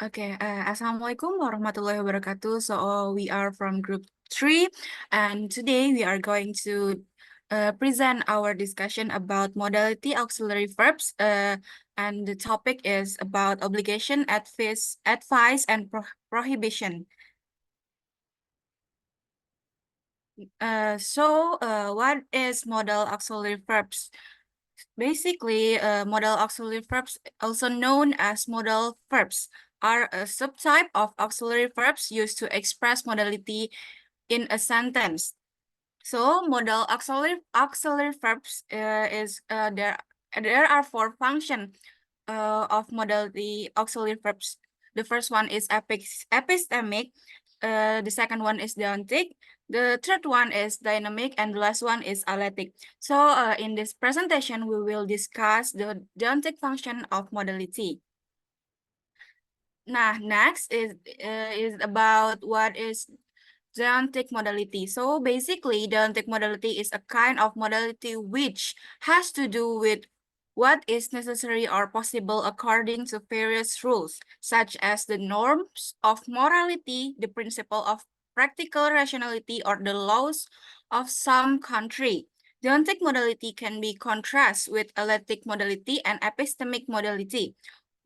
Okay, Assalamualaikum warahmatullahi wabarakatuh. So we are from group 3, and today we are going to present our discussion about modality auxiliary verbs. And the topic is about obligation, advice, and prohibition. What is modal auxiliary verbs? Basically, modal auxiliary verbs, also known as modal verbs, are a subtype of auxiliary verbs used to express modality in a sentence. So, modal auxiliary verbs there are four functions of modality auxiliary verbs. The first one is epistemic. The second one is deontic. The third one is dynamic, and the last one is alectic. So, in this presentation, we will discuss the deontic function of modality. Nah, next is about what is deontic modality. So basically, deontic modality is a kind of modality which has to do with what is necessary or possible according to various rules, such as the norms of morality, the principle of practical rationality, or the laws of some country. Deontic modality can be contrasted with alectic modality and epistemic modality.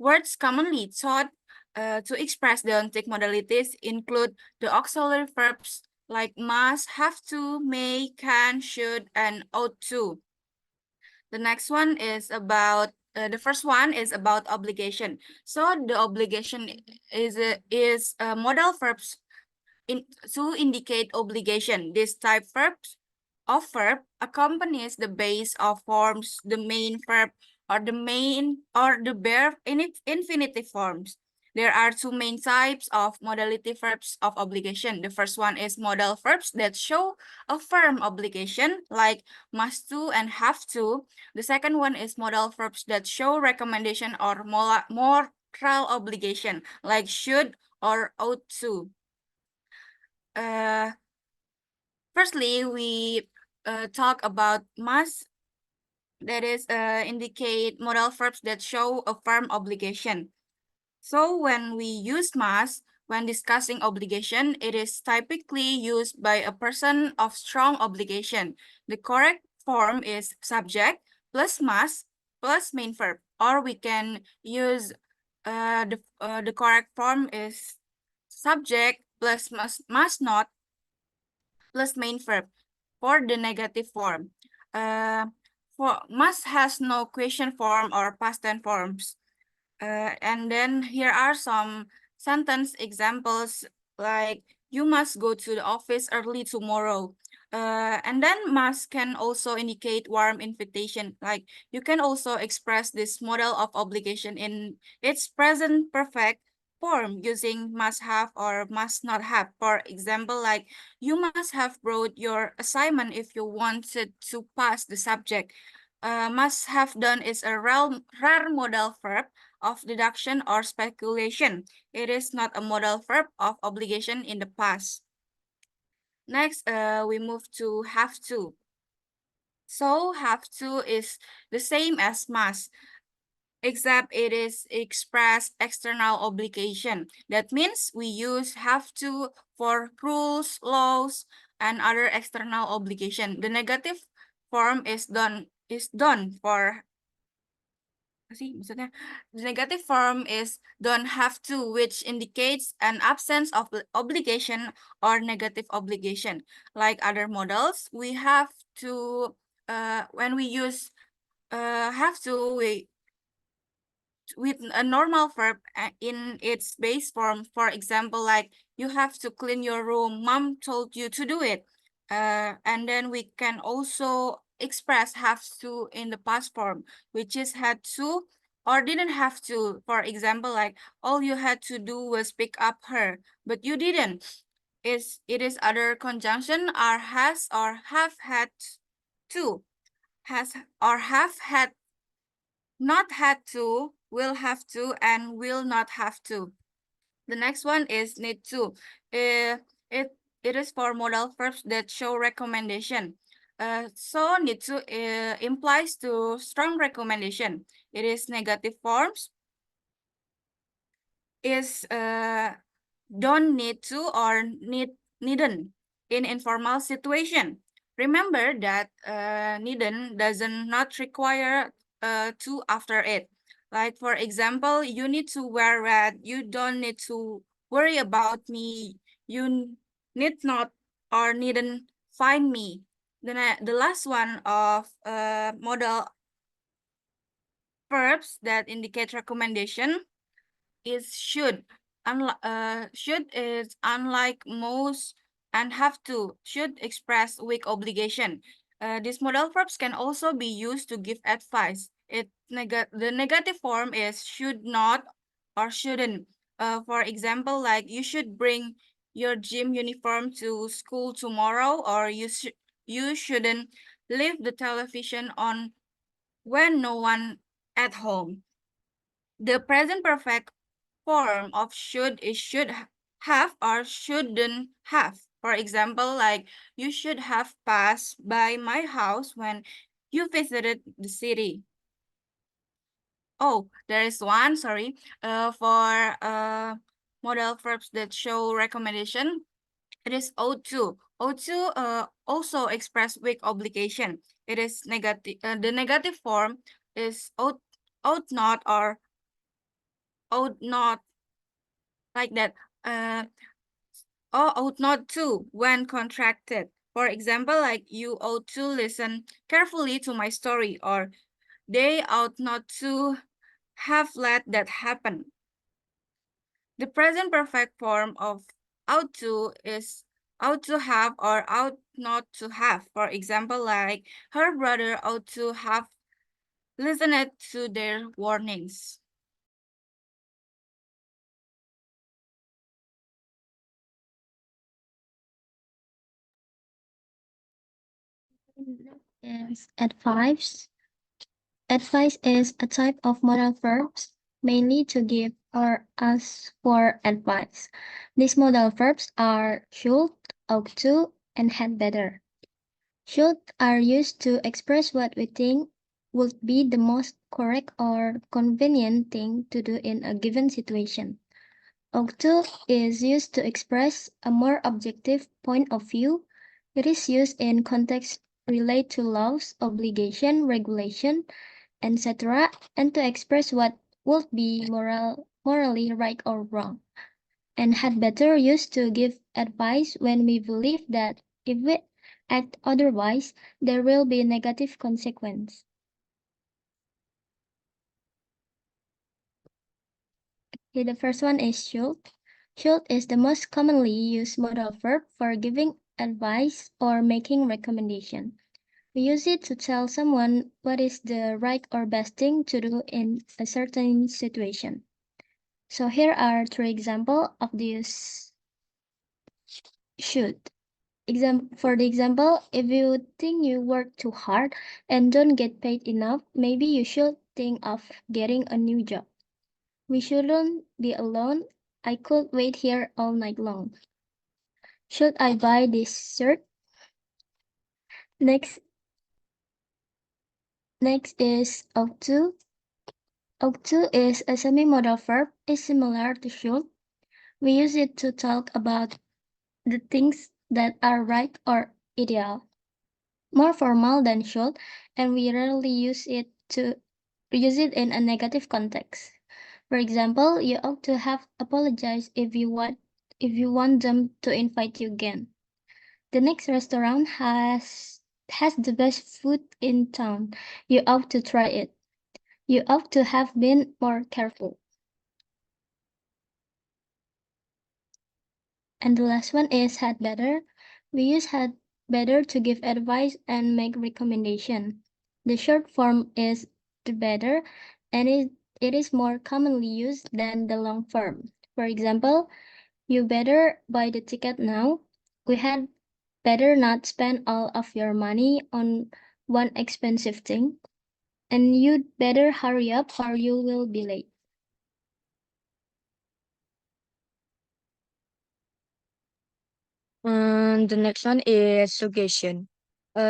Words commonly taught to express deontic modalities include the auxiliary verbs like must, have to, may, can, should, and ought to. The next one is about the first one is about obligation. So the obligation is modal verbs to indicate obligation. This type of verb accompanies the base of forms, the main verb, or the bare infinitive forms. There are two main types of modality verbs of obligation. The first one is modal verbs that show a firm obligation, like must to and have to. The second one is modal verbs that show recommendation or moral obligation, like should or ought to. Firstly, we talk about must, that is indicate modal verbs that show a firm obligation. So when we use must, when discussing obligation, it is typically used by a person of strong obligation. The correct form is subject plus must plus main verb, or we can use the correct form is subject plus must not plus main verb for the negative form. For must has no question form or past tense forms. And then here are some sentence examples like you must go to the office early tomorrow. And then must can also indicate warm invitation. Like you can also express this model of obligation in its present perfect form using must have or must not have. For example, like you must have brought your assignment if you wanted to pass the subject. Must have done is a rare modal verb of deduction or speculation. It is not a modal verb of obligation in the past. Next, we move to have to. So have to is the same as must, except it is express external obligation. That means we use have to for rules, laws, and other external obligation. The negative form is done for sih maksudnya the negative form is don't have to, which indicates an absence of obligation or negative obligation. Like other models, we have to when we use have to with a normal verb in its base form. For example, like you have to clean your room, mom told you to do it. And then we can also express have to in the past form, which is had to or didn't have to. For example, like all you had to do was pick up her, but you didn't. It is other conjunction are has or have had to, has or have had, not had to, will have to, and will not have to. The next one is need to. It is for modal verbs that show recommendation. So need to implies to strong recommendation. It is negative forms. is don't need to or needn't in informal situation. Remember that needn't doesn't not require to after it. Like for example, you need to wear red. You don't need to worry about me. You need not or needn't find me. Then the last one of modal verbs that indicate recommendation is should. Should is unlike most and have to. Should express weak obligation. These modal verbs can also be used to give advice. The negative form is should not or shouldn't. For example, like you should bring your gym uniform to school tomorrow, or you shouldn't leave the television on when no one at home. The present perfect form of should is have or shouldn't have. For example, like you should have passed by my house when you visited the city. Oh, there is one, sorry. For modal verbs that show recommendation, it is ought to. Ought to also express weak obligation. It is negative. The negative form is ought not or ought not, like that. Or ought not to when contracted. For example, like you ought to listen carefully to my story, or they ought not to have let that happen. The present perfect form of ought to is ought to have or ought not to have. For example, like her brother ought to have listened to their warnings. Is advice. Advice is a type of modal verbs, mainly to give or ask for advice. These modal verbs are should, ought to, and had better. Should are used to express what we think would be the most correct or convenient thing to do in a given situation. Ought to is used to express a more objective point of view. It is used in context relate to laws, obligation, regulation, etc., and to express what would be morally right or wrong, and had better used to give advice when we believe that if we act otherwise, there will be negative consequence. Okay, the first one is should. Should is the most commonly used modal verb for giving advice or making recommendation. We use it to tell someone what is the right or best thing to do in a certain situation. So here are three examples of this should. For the example, if you think you work too hard and don't get paid enough, maybe you should think of getting a new job. We shouldn't be alone. I could wait here all night long. Should I buy this shirt? Next, next is ought to. Ought to is a semi-modal verb. It's similar to should. We use it to talk about the things that are right or ideal, more formal than should, and we rarely use it in a negative context. For example, you ought to have apologized if you want them to invite you again. The next restaurant has the best food in town. You ought to try it. You ought to have been more careful. And the last one is had better. We use had better to give advice and make recommendation. The short form is the better, and it is more commonly used than the long form. For example, you better buy the ticket now. We had better not spend all of your money on one expensive thing. And you'd better hurry up or you will be late. And the next one is suggestion.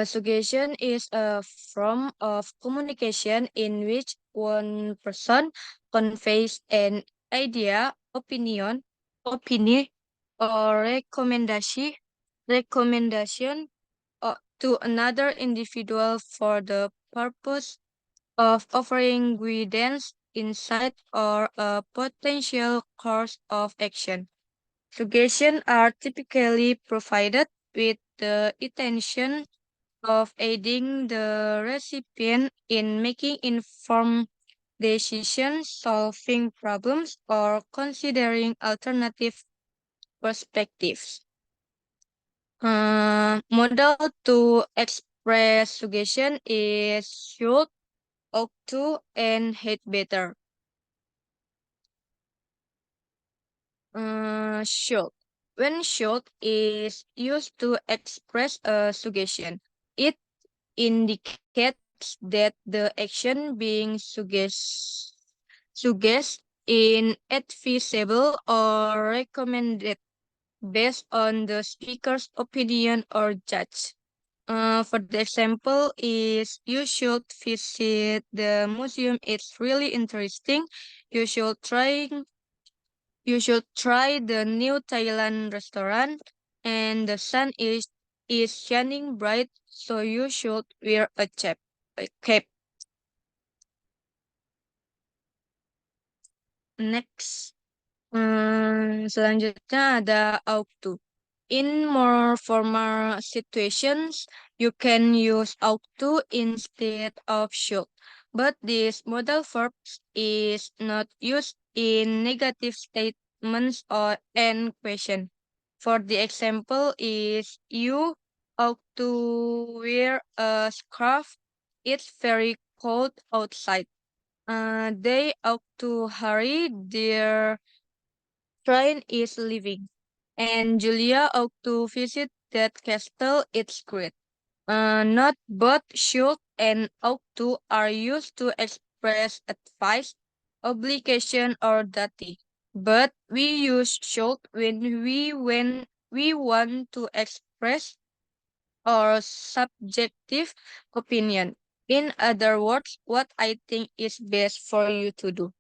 Suggestion is a form of communication in which one person conveys an idea, opinion, or recommendation to another individual for the purpose of offering guidance, insight, or a potential course of action. Suggestions are typically provided with the intention of aiding the recipient in making informed decisions, solving problems, or considering alternative perspectives. Model to express suggestion is should, ought to, and had better. Should. When should is used to express a suggestion, it indicates that the action being suggest in advisable or recommended based on the speaker's opinion or judge. For the example is you should visit the museum. It's really interesting. You should try you should try the new Thailand restaurant, and the sun is shining bright, so you should wear a cap. Next, selanjutnya ada ought to. In more formal situations, you can use ought to instead of should, but this modal verb is not used in negative statements or and question. For the example is you ought to wear a scarf. It's very cold outside. They ought to hurry. Their train is leaving. And Julia ought to visit that castle. It's great. Not both should and ought to are used to express advice, obligation, or duty. But we use should when we want to express our subjective opinion. In other words, what I think is best for you to do.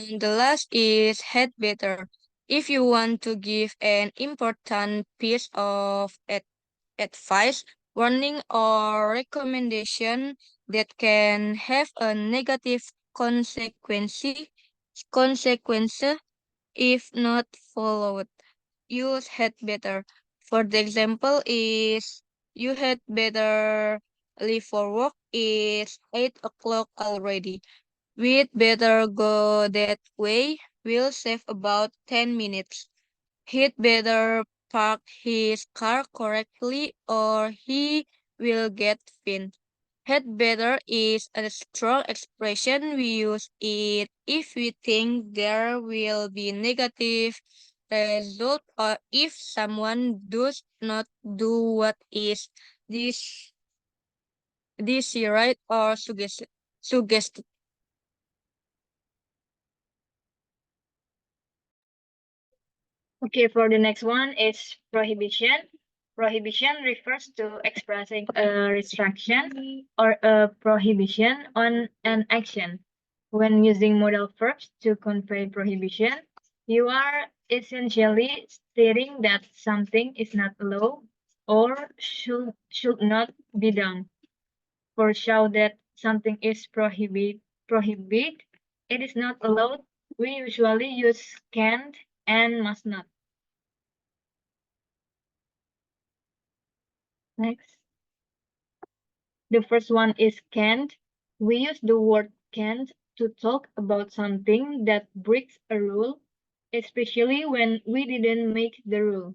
The last is had better. If you want to give an important piece of advice, warning, or recommendation that can have a negative consequence if not followed, you had better. For the example is you had better leave for work. It's 8 o'clock already. We'd better go that way. We'll save about 10 minutes. He'd better park his car correctly or he will get fined. Had better is a strong expression. We use it if we think there will be negative result or if someone does not do what is this right or suggested. Okay, for the next one is prohibition. Prohibition refers to expressing a restriction or a prohibition on an action. When using modal verbs to convey prohibition, you are essentially stating that something is not allowed or should not be done. For show that something is prohibited, it is not allowed. We usually use can't and must not. Next. The first one is can't. We use the word can't to talk about something that breaks a rule, especially when we didn't make the rule.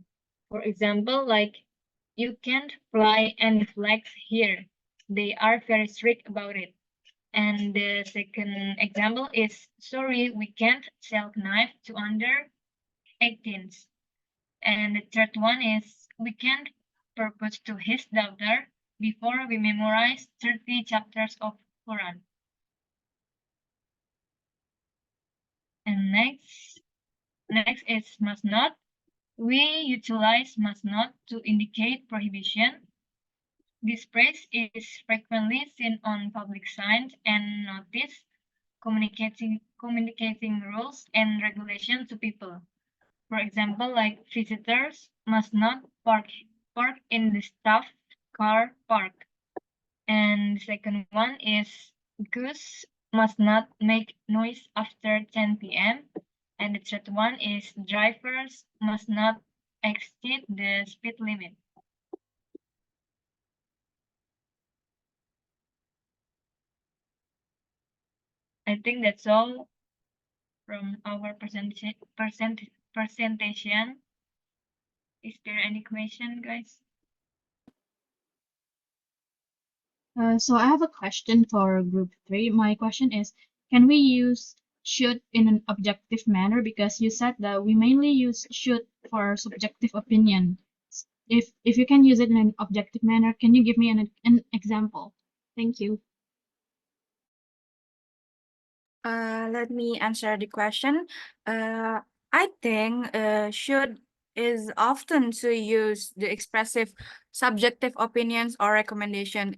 For example, like, you can't fly any flags here. They are very strict about it. And the second example is, sorry, we can't sell knife to under 18s. And the third one is, we can't propose to his daughter before we memorize 30 chapters of Quran. And next is must not. We utilize must not to indicate prohibition. This phrase is frequently seen on public signs and notice. communicating rules and regulations to people. For example, like visitors must not park in the staff car park. And the second one is goose must not make noise after 10 p.m. And the third one is drivers must not exceed the speed limit. I think that's all from our presentation. Is there any question, guys? So I have a question for group 3. My question is, can we use should in an objective manner? Because you said that we mainly use should for subjective opinion. If you can use it in an objective manner, can you give me an example? Thank you. Let me answer the question. I think should is often to use the expressive subjective opinions or recommendation.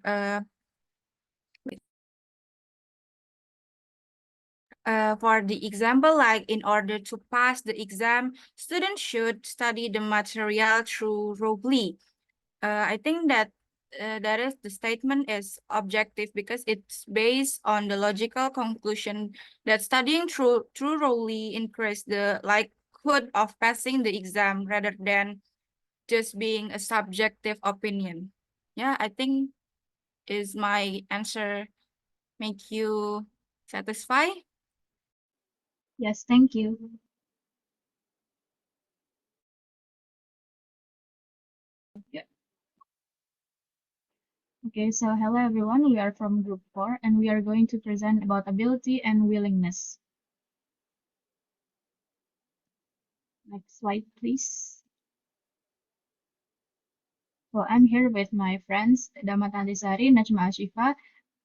For the example, like in order to pass the exam, students should study the material thoroughly. I think that that is the statement is objective because it's based on the logical conclusion that studying thoroughly increase the likelihood of passing the exam rather than just being a subjective opinion. Yeah, I think is my answer make you satisfied? Yes, thank you. Yeah. Okay, so hello everyone. We are from group 4 and we are going to present about ability and willingness. Next slide, please. So I'm here with my friends Dama Tantisari, Najma Asyifa,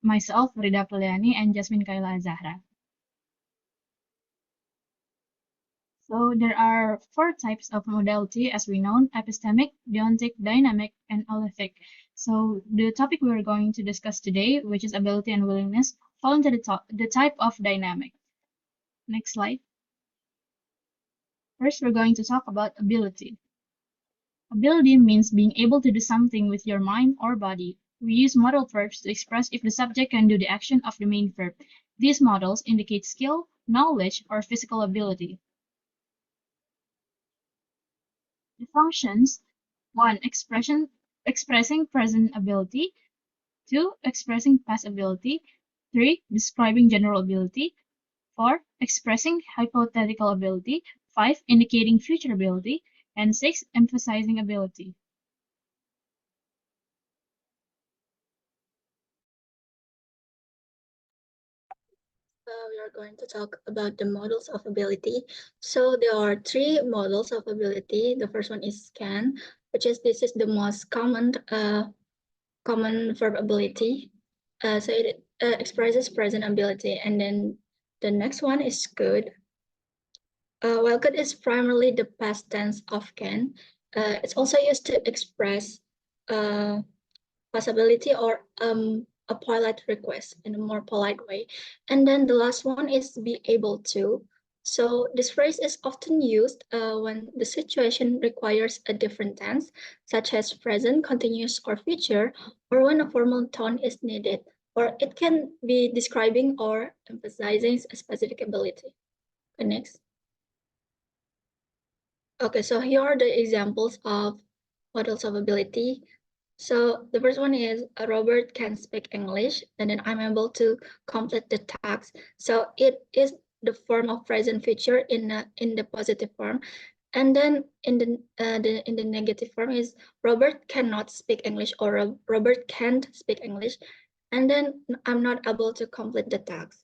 myself, Frida Apriliani, and Jasmine, Kayla, Az-Zahra. So there are 4 types of modality as we know: epistemic, deontic, dynamic, and olithic. So the topic we're going to discuss today, which is ability and willingness, fall into the type of dynamic. Next slide. First, we're going to talk about ability. Ability means being able to do something with your mind or body. We use modal verbs to express if the subject can do the action of the main verb. These modals indicate skill, knowledge, or physical ability. The functions: 1. Expressing present ability. 2. Expressing past ability. 3. Describing general ability. 4. Expressing hypothetical ability. 5. Indicating future ability. And 6. Emphasizing ability. We are going to talk about the models of ability. So there are 3 models of ability. The first one is can, which is this is the most common verb ability. So it expresses present ability. And then the next one is could. While could is primarily the past tense of can, it's also used to express possibility or a polite request in a more polite way. And then the last one is be able to. So this phrase is often used when the situation requires a different tense, such as present, continuous, or future, or when a formal tone is needed, or it can be describing or emphasizing a specific ability. Okay, next. Okay, so here are the examples of models of ability. So the first one is Robert can speak English, and then I'm able to complete the task. So it is the form of present future in the positive form, and then in the negative form is Robert cannot speak English or Robert can't speak English, and then I'm not able to complete the task.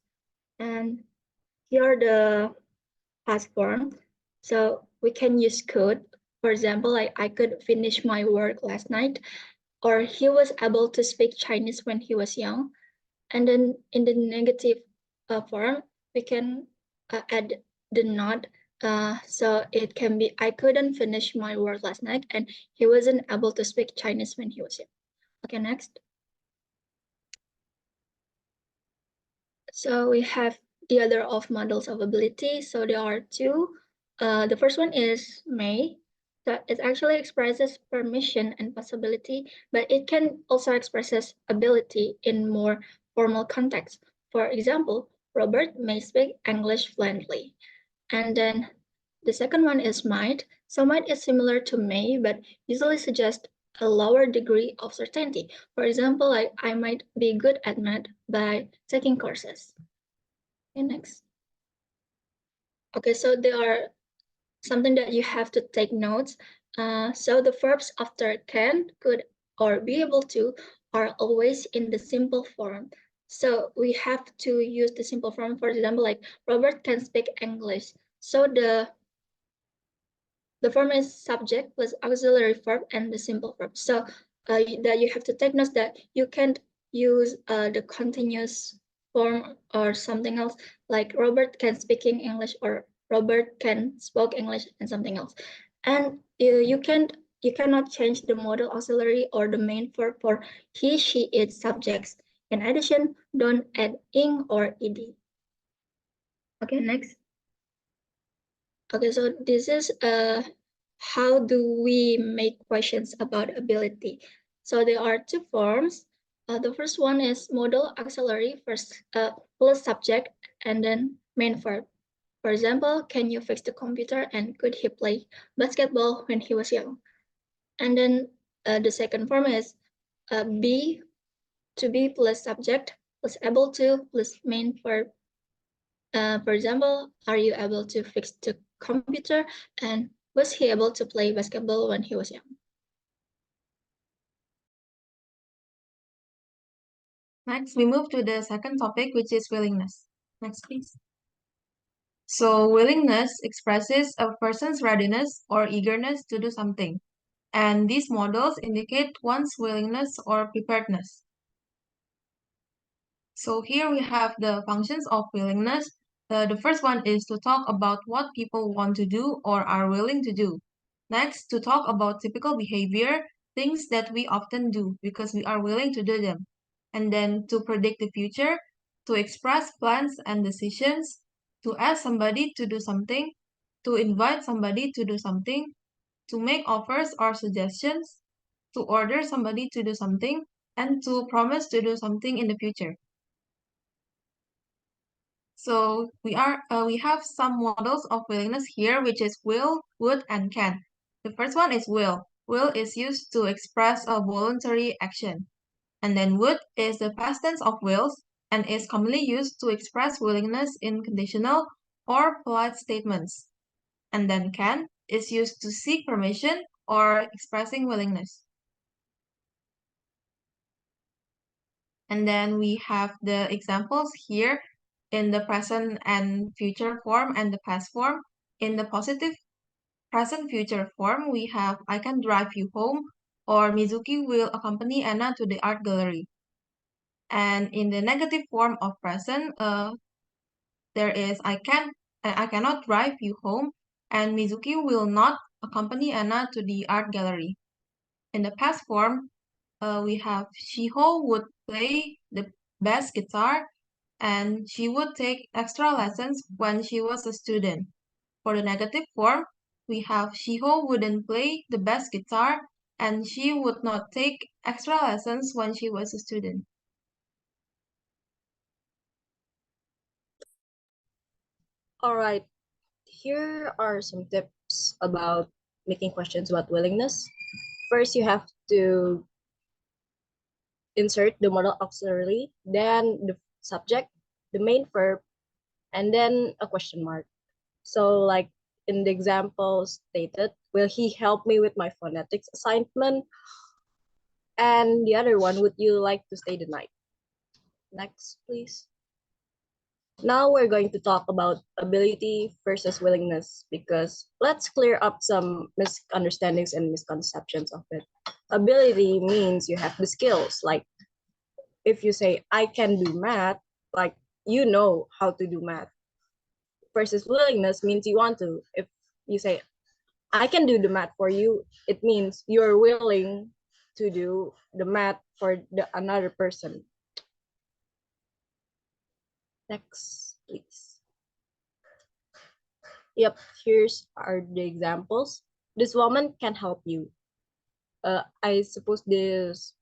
And here are the past form. So we can use could. For example, like I could finish my work last night, or he was able to speak Chinese when he was young. And then in the negative form, we can add the not. So it can be, I couldn't finish my work last night, and he wasn't able to speak Chinese when he was young. Okay, next. So we have the other of models of ability. So there are two. The first one is may. That it actually expresses permission and possibility, but it can also expresses ability in more formal context. For example, Robert may speak English fluently. And then the second one is might. So might is similar to may, but usually suggests a lower degree of certainty. For example, like I might be good at math by taking courses. Okay, next. Okay, so there are something that you have to take notes. So the verbs after can, could, or be able to are always in the simple form. So we have to use the simple form. For example, like Robert can speak English. So the form is subject plus auxiliary verb and the simple verb. So that you have to take notes that you can't use the continuous form or something else, like Robert can speaking English or Robert can spoke English and something else. And you cannot change the modal auxiliary or the main verb for he, she, it subjects. In addition, don't add ing or ed. Okay, next. Okay, so this is how do we make questions about ability? So there are two forms. The first one is modal auxiliary first plus subject and then main verb. For example, can you fix the computer and could he play basketball when he was young? And then the second form is be, to be plus subject plus able to plus main verb. For example, are you able to fix the computer? And was he able to play basketball when he was young? Next, we move to the second topic, which is willingness. Next, please. So, willingness expresses a person's readiness or eagerness to do something, and these models indicate one's willingness or preparedness. So here we have the functions of willingness. The first one is to talk about what people want to do or are willing to do. Next, to talk about typical behavior, things that we often do because we are willing to do them. And then to predict the future, to express plans and decisions, to ask somebody to do something, to invite somebody to do something, to make offers or suggestions, to order somebody to do something, and to promise to do something in the future. So we have some models of willingness here, which is will, would, and can. The first one is will. Will is used to express a voluntary action. And then would is the past tense of wills and is commonly used to express willingness in conditional or polite statements. And then can is used to seek permission or expressing willingness. And then we have the examples here in the present and future form and the past form. In the positive present future form, we have I can drive you home or Mizuki will accompany Anna to the art gallery. And in the negative form of present, there is I cannot drive you home and Mizuki will not accompany Anna to the art gallery. In the past form, we have Shiho would play the bass guitar and she would take extra lessons when she was a student. For the negative form, we have Shiho wouldn't play the bass guitar and she would not take extra lessons when she was a student. All right, here are some tips about making questions about willingness. First, you have to insert the modal auxiliary, then the subject, the main verb, and then a question mark. So like in the example stated, will he help me with my phonetics assignment? And the other one, would you like to stay the night? Next, please. Now we're going to talk about ability versus willingness because let's clear up some misunderstandings and misconceptions of it. Ability means you have the skills. Like if you say, I can do math, like you know how to do math. Versus willingness means you want to. If you say, I can do the math for you, it means you're willing to do the math for the another person. Next. please. Yep, here's are the examples. This woman can help you. I suppose this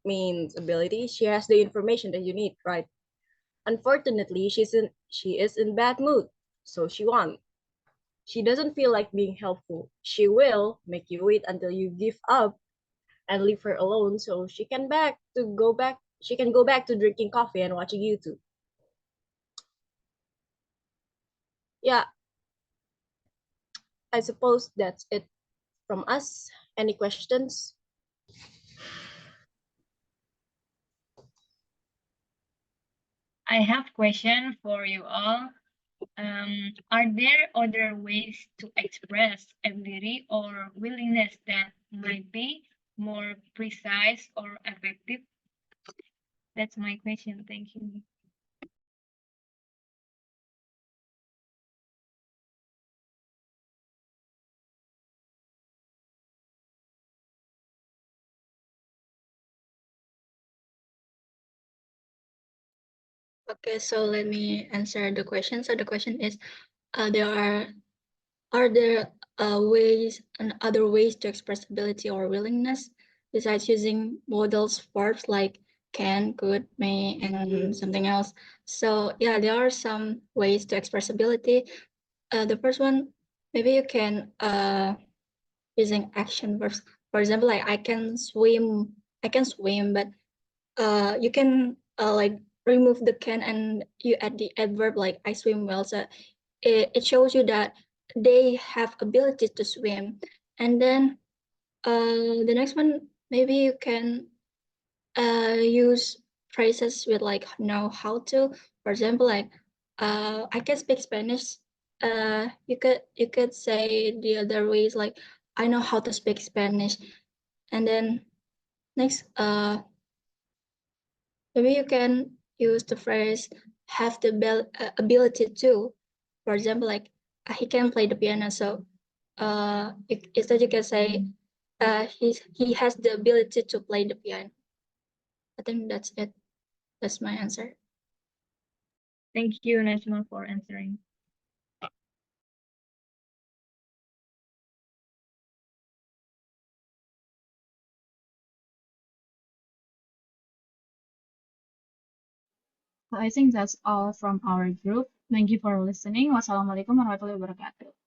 means ability. She has the information that you need, right? Unfortunately, she is in bad mood, so she won't. She doesn't feel like being helpful. She will make you wait until you give up and leave her alone so she can go back to drinking coffee and watching YouTube. Yeah, I suppose that's it from us. Any questions? I have question for you all. Are there other ways to express ability or willingness that might be more precise or effective? That's my question. Thank you. Okay, so let me answer the question. So the question is, are there ways and other ways to express ability or willingness besides using modals verbs like can, could, may, and something else? So yeah, there are some ways to express ability. The first one, maybe you can using action verbs. For example, like I can swim, but you can like remove the can and you add the adverb like I swim well. So it shows you that they have ability to swim. And then the next one, maybe you can use phrases with like know how to. For example, like I can speak Spanish. You could say the other ways like I know how to speak Spanish. And then next, maybe you can use the phrase have the ability to. For example, like he can play the piano, so instead you can say he has the ability to play the piano. I think that's it. That's my answer. Thank you, Najma, for answering. So I think that's all from our group. Thank you for listening. Wassalamualaikum warahmatullahi wabarakatuh.